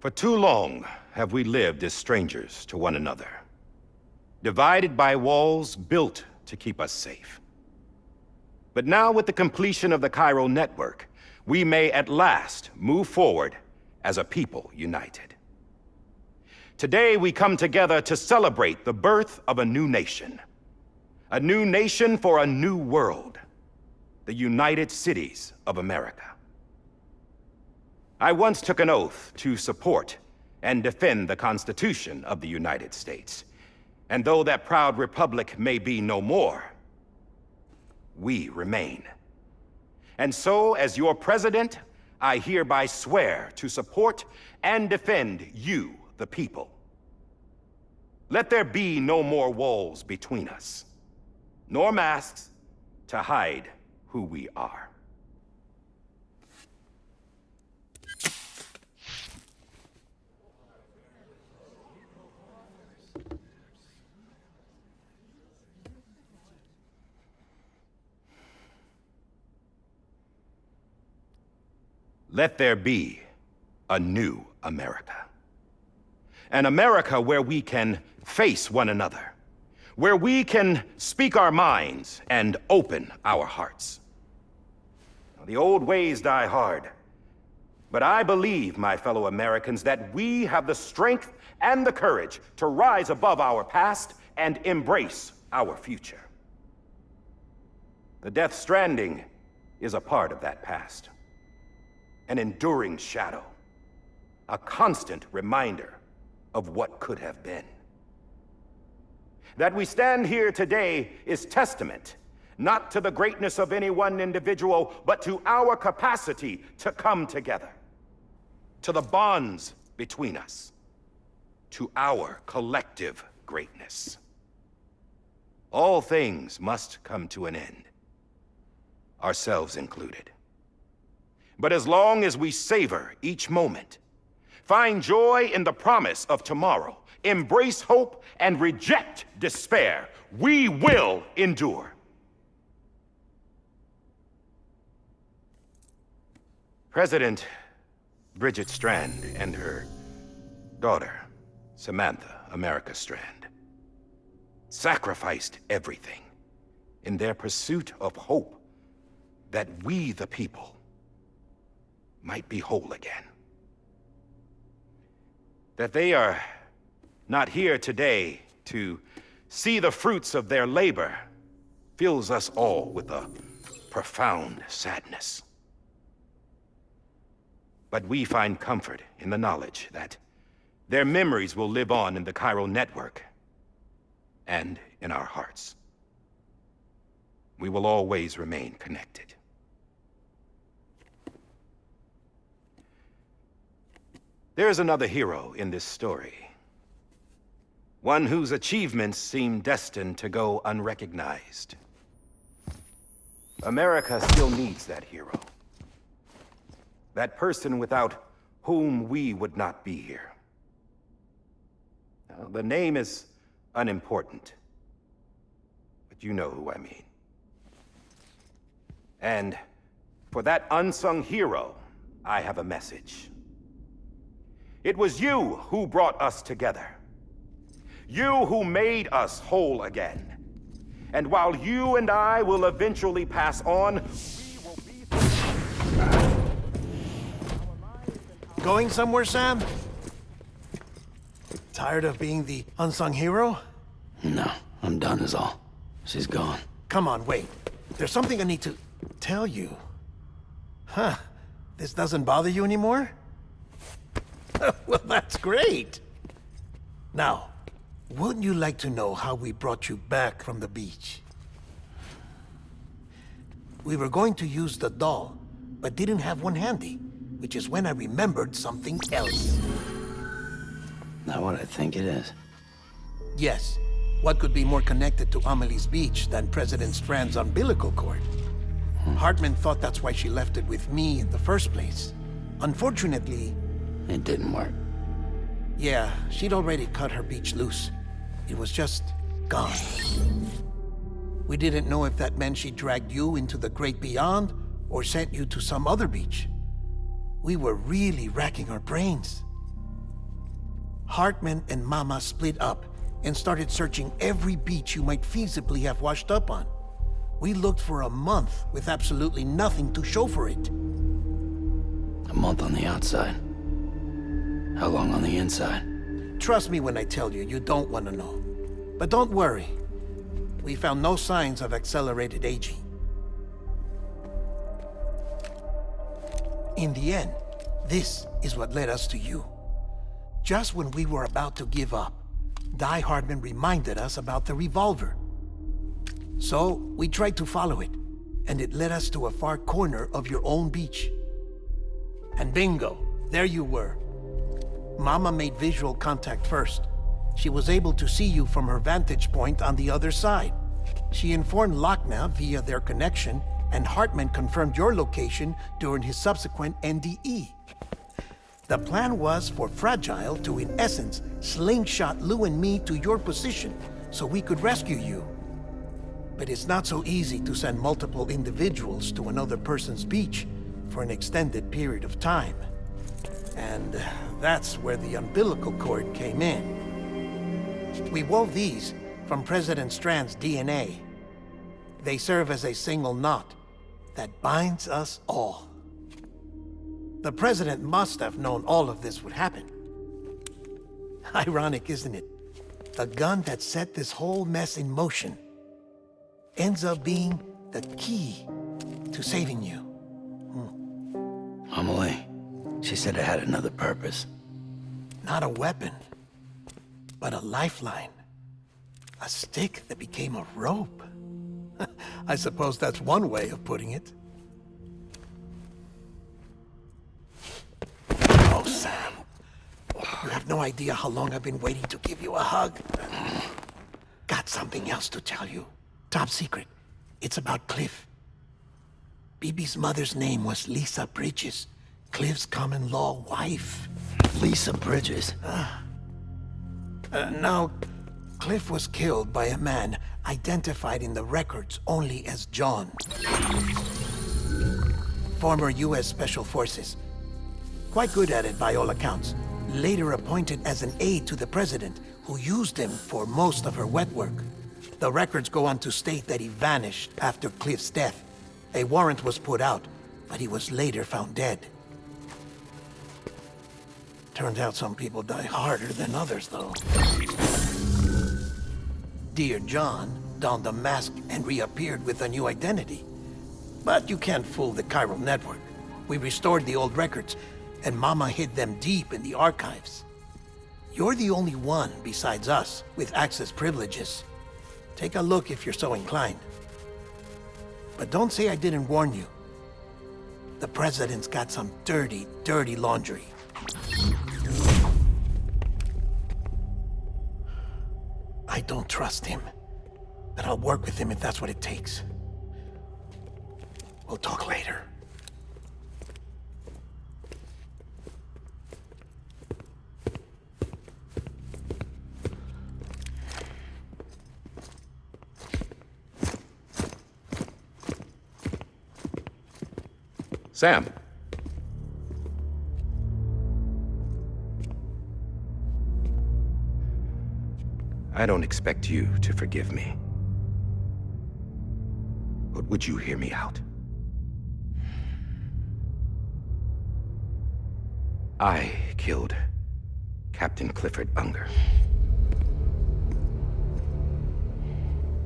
For too long have we lived as strangers to one another, divided by walls built to keep us safe. But now, with the completion of the Cairo network, we may at last move forward as a people united. Today, we come together to celebrate the birth of a new nation. A new nation for a new world. The United Cities of America. I once took an oath to support and defend the Constitution of the United States. And though that proud republic may be no more, we remain. And so, as your president, I hereby swear to support and defend you, the people. Let there be no more walls between us, nor masks to hide who we are. Let there be a new America. An America where we can face one another, where we can speak our minds and open our hearts. The old ways die hard, but I believe, my fellow Americans, that we have the strength and the courage to rise above our past and embrace our future. The Death Stranding is a part of that past. An enduring shadow, a constant reminder of what could have been. That we stand here today is testament, not to the greatness of any one individual, but to our capacity to come together, to the bonds between us, to our collective greatness. All things must come to an end, ourselves included. But as long as we savor each moment, find joy in the promise of tomorrow, embrace hope, and reject despair, we will endure. President Bridget Strand and her daughter, Samantha America Strand, sacrificed everything in their pursuit of hope that we, the people, might be whole again. That they are not here today to see the fruits of their labor fills us all with a profound sadness. But we find comfort in the knowledge that their memories will live on in the Cairo network and in our hearts. We will always remain connected. There is another hero in this story. One whose achievements seem destined to go unrecognized. America still needs that hero. That person without whom we would not be here. Now, the name is unimportant, but you know who I mean. And for that unsung hero, I have a message. It was you who brought us together. You who made us whole again. And while you and I will eventually pass on, we will be... Going somewhere, Sam? Tired of being the unsung hero? No, I'm done is all. She's gone. Come on, wait. There's something I need to tell you. Huh. This doesn't bother you anymore? Well, that's great. Now, wouldn't you like to know how we brought you back from the beach? We were going to use the doll, but didn't have one handy, which is when I remembered something else. Not what I think it is. Yes. What could be more connected to Amelie's beach than President Strand's umbilical cord? Hardman thought that's why she left it with me in the first place. Unfortunately... It didn't work. Yeah, she'd already cut her beach loose. It was just gone. We didn't know if that meant she dragged you into the great beyond or sent you to some other beach. We were really racking our brains. Hartman and Mama split up and started searching every beach you might feasibly have washed up on. We looked for a month with absolutely nothing to show for it. A month on the outside. How long on the inside? Trust me when I tell you, you don't want to know. But don't worry. We found no signs of accelerated aging. In the end, this is what led us to you. Just when we were about to give up, Die-Hardman reminded us about the revolver. So, we tried to follow it, and it led us to a far corner of your own beach. And bingo, there you were. Mama made visual contact first. She was able to see you from her vantage point on the other side. She informed Lochna via their connection, and Hartman confirmed your location during his subsequent NDE. The plan was for Fragile to, in essence, slingshot Lou and me to your position so we could rescue you. But it's not so easy to send multiple individuals to another person's beach for an extended period of time. And that's where the umbilical cord came in. We wove these from President Strand's DNA. They serve as a single knot that binds us all. The President must have known all of this would happen. Ironic, isn't it? The gun that set this whole mess in motion ends up being the key to saving you. Amelie, she said it had another purpose. Not a weapon, but a lifeline. A stick that became a rope. I suppose that's one way of putting it. Oh, Sam. You have no idea how long I've been waiting to give you a hug. Got something else to tell you. Top secret. It's about Cliff. Bibi's mother's name was Lisa Bridges, Cliff's common-law wife. Lisa Bridges? Now, Cliff was killed by a man identified in the records only as John. Former U.S. Special Forces. Quite good at it by all accounts. Later appointed as an aide to the president, who used him for most of her wet work. The records go on to state that he vanished after Cliff's death. A warrant was put out, but he was later found dead. Turned out some people die harder than others, though. Dear John donned a mask and reappeared with a new identity. But you can't fool the chiral network. We restored the old records, and Mama hid them deep in the archives. You're the only one, besides us, with access privileges. Take a look if you're so inclined. But don't say I didn't warn you. The President's got some dirty, dirty laundry. I don't trust him, but I'll work with him if that's what it takes. We'll talk later. Sam. I don't expect you to forgive me. But would you hear me out? I killed Captain Clifford Unger.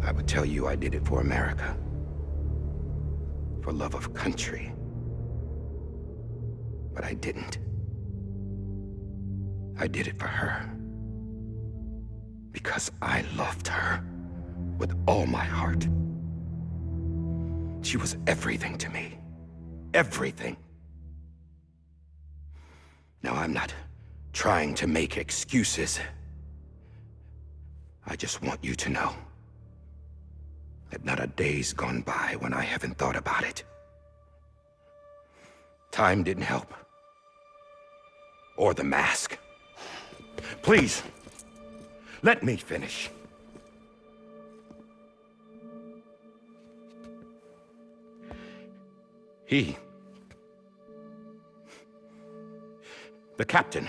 I would tell you I did it for America. For love of country. But I didn't. I did it for her. Because I loved her with all my heart. She was everything to me. Everything. Now, I'm not trying to make excuses. I just want you to know that not a day's gone by when I haven't thought about it. Time didn't help. Or the mask. Please, let me finish. The captain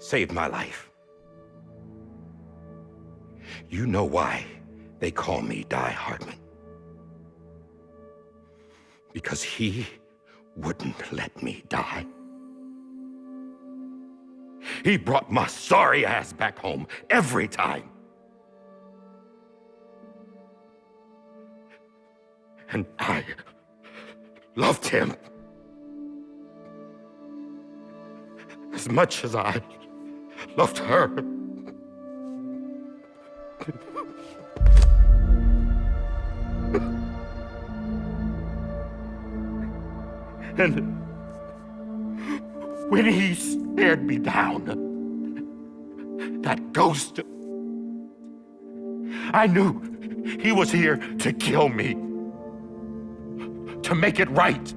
saved my life. You know why they call me Die-Hardman. Because he wouldn't let me die. He brought my sorry ass back home every time. And I loved him as much as I loved her. And when he stared me down, that ghost, I knew he was here to kill me, to make it right.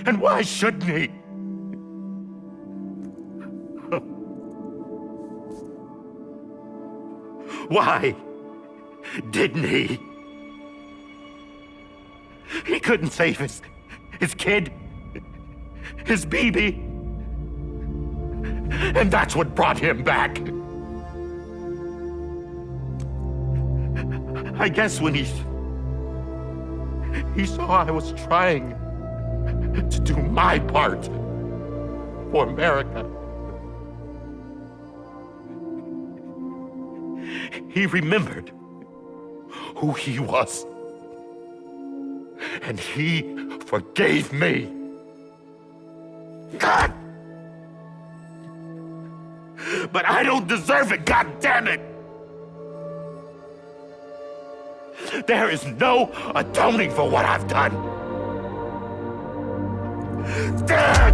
And why shouldn't he? Why didn't he? He couldn't save his kid, his baby. And that's what brought him back. I guess when he saw I was trying to do my part for America, he remembered who he was. And he forgave me. God! But I don't deserve it, God damn it! There is no atoning for what I've done. God!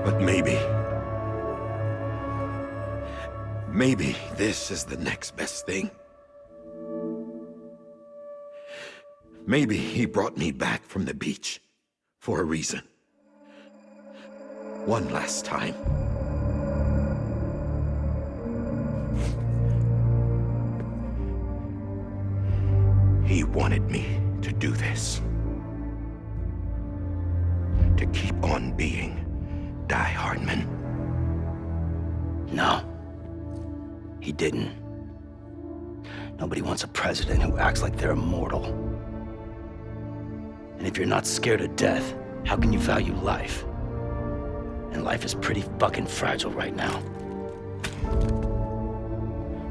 But maybe this is the next best thing. Maybe he brought me back from the beach for a reason. One last time. He wanted me to do this. To keep on being Die-Hardman. No, he didn't. Nobody wants a president who acts like they're immortal. And if you're not scared of death, how can you value life? And life is pretty fucking fragile right now.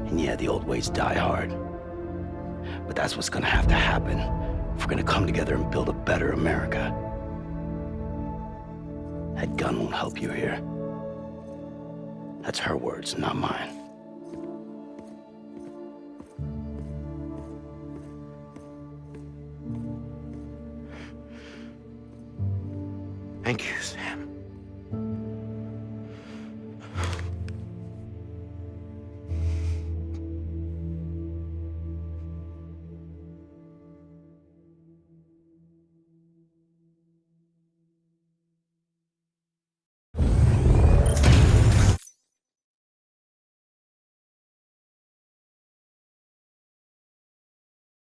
And yeah, the old ways die hard. But that's what's gonna have to happen if we're gonna come together and build a better America. That gun won't help you here. That's her words, not mine. Thank you, Sam.